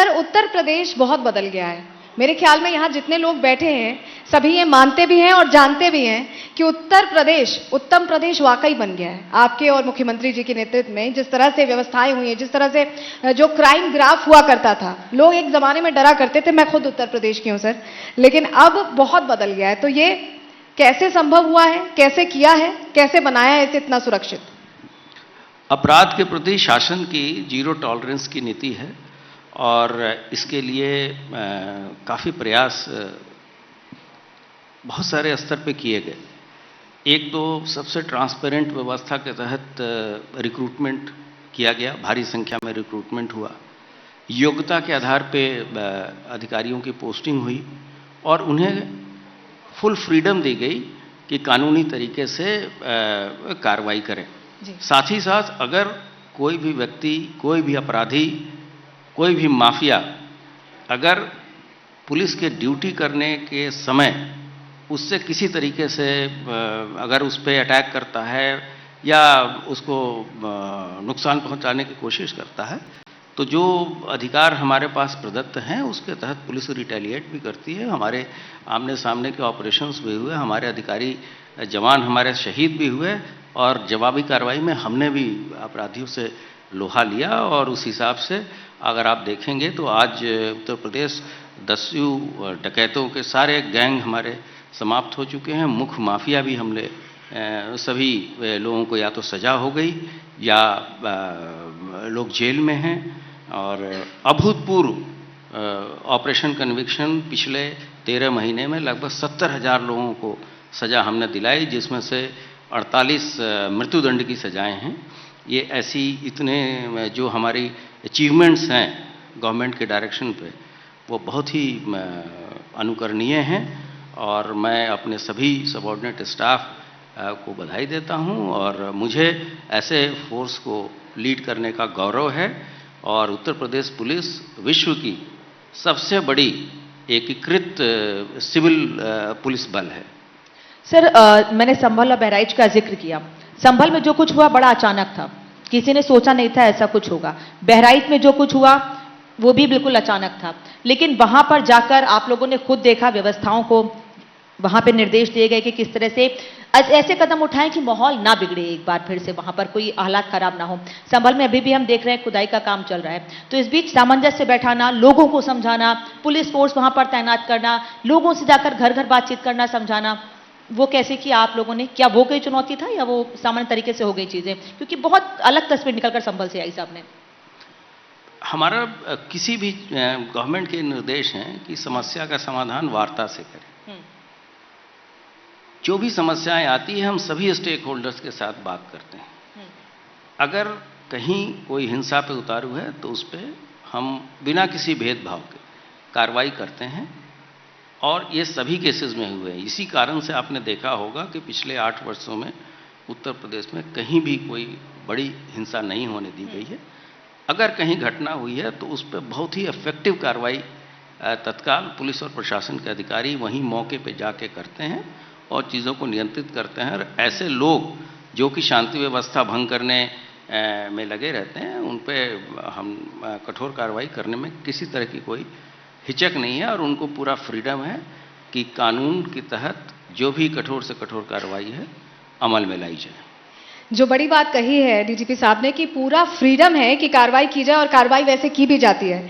Sir, Uttar Pradesh बहुत बदल गया है। मेरे ख्याल में यहाँ जितने लोग बैठे हैं सभी ये मानते भी हैं और जानते भी हैं कि उत्तर प्रदेश उत्तम प्रदेश वाकई बन गया है। आपके और मुख्यमंत्री जी के नेतृत्व में जिस तरह से व्यवस्थाएं हुई हैं, जिस तरह से जो क्राइम ग्राफ हुआ करता था, लोग एक जमाने में डरा करते थे। मैं खुद उत्तर प्रदेश की हूं सर, लेकिन अब बहुत बदल गया है। तो ये कैसे संभव हुआ है, कैसे किया है, कैसे बनाया है इसे इतना सुरक्षित? अपराध के प्रति शासन की जीरो टॉलरेंस की नीति है और इसके लिए काफ़ी प्रयास बहुत सारे स्तर पे किए गए। एक तो सबसे ट्रांसपेरेंट व्यवस्था के तहत रिक्रूटमेंट किया गया, भारी संख्या में रिक्रूटमेंट हुआ, योग्यता के आधार पे अधिकारियों की पोस्टिंग हुई और उन्हें फुल फ्रीडम दी गई कि कानूनी तरीके से कार्रवाई करें। साथ ही साथ अगर कोई भी व्यक्ति, कोई भी अपराधी, कोई भी माफिया अगर पुलिस के ड्यूटी करने के समय उससे किसी तरीके से अगर उस पर अटैक करता है या उसको नुकसान पहुंचाने की कोशिश करता है, तो जो अधिकार हमारे पास प्रदत्त हैं उसके तहत पुलिस रिटेलिएट भी करती है। हमारे आमने सामने के ऑपरेशंस भी हुए, हमारे अधिकारी जवान हमारे शहीद भी हुए और जवाबी कार्रवाई में हमने भी अपराधियों से लोहा लिया। और उस हिसाब से अगर आप देखेंगे तो आज उत्तर प्रदेश 10 डकैतों के सारे गैंग हमारे समाप्त हो चुके हैं। मुख्य माफिया भी हमने सभी लोगों को या तो सजा हो गई या लोग जेल में हैं और अभूतपूर्व ऑपरेशन कन्विक्शन पिछले 13 महीने में लगभग 70,000 लोगों को सजा हमने दिलाई, जिसमें से 48 मृत्युदंड की सजाएं हैं। ये ऐसी इतने जो हमारी अचीवमेंट्स हैं गवर्नमेंट के डायरेक्शन पे, वो बहुत ही अनुकरणीय हैं और मैं अपने सभी सबऑर्डिनेट स्टाफ को बधाई देता हूं और मुझे ऐसे फोर्स को लीड करने का गौरव है। और उत्तर प्रदेश पुलिस विश्व की सबसे बड़ी एकीकृत सिविल पुलिस बल है। सर, मैंने संभल और बहराइच का जिक्र किया। संभल में जो कुछ हुआ बड़ा अचानक था, किसी ने सोचा नहीं था ऐसा कुछ होगा। बहराइच में जो कुछ हुआ वो भी बिल्कुल अचानक था, लेकिन वहां पर जाकर आप लोगों ने खुद देखा व्यवस्थाओं को, वहां पे निर्देश दिए गए कि किस तरह से ऐसे कदम उठाएं कि माहौल ना बिगड़े, एक बार फिर से वहां पर कोई हालात खराब ना हो। संभल में अभी भी हम देख रहे हैं खुदाई का काम चल रहा है, तो इस बीच सामंजस्य से बैठाना, लोगों को समझाना, पुलिस फोर्स वहां पर तैनात करना, लोगों से जाकर घर घर बातचीत करना, समझाना, वो कैसे किया आप लोगों ने? क्या वो कोई चुनौती था या वो सामान्य तरीके से हो गई चीजें? क्योंकि बहुत अलग तस्वीर निकलकर संभल से आई साहब ने। हमारा किसी भी गवर्नमेंट के निर्देश हैं कि समस्या का समाधान वार्ता से करें। जो भी समस्याएं आती है हम सभी स्टेक होल्डर्स के साथ बात करते हैं। अगर कहीं कोई हिंसा पे उतारू है तो उस पर हम बिना किसी भेदभाव के कार्रवाई करते हैं और ये सभी केसेस में हुए हैं। इसी कारण से आपने देखा होगा कि पिछले 8 वर्षों में उत्तर प्रदेश में कहीं भी कोई बड़ी हिंसा नहीं होने दी गई है। अगर कहीं घटना हुई है तो उस पर बहुत ही इफेक्टिव कार्रवाई तत्काल पुलिस और प्रशासन के अधिकारी वहीं मौके पे जाके करते हैं और चीज़ों को नियंत्रित करते हैं। और ऐसे लोग जो कि शांति व्यवस्था भंग करने में लगे रहते हैं उन पे हम कठोर कार्रवाई करने में किसी तरह की कोई हिचक नहीं है और उनको पूरा फ्रीडम है कि कानून के तहत जो भी कठोर से कठोर कार्रवाई है अमल में लाई जाए। जो बड़ी बात कही है डीजीपी साहब ने कि पूरा फ्रीडम है कि कार्रवाई की जाए और कार्रवाई वैसे की भी जाती है।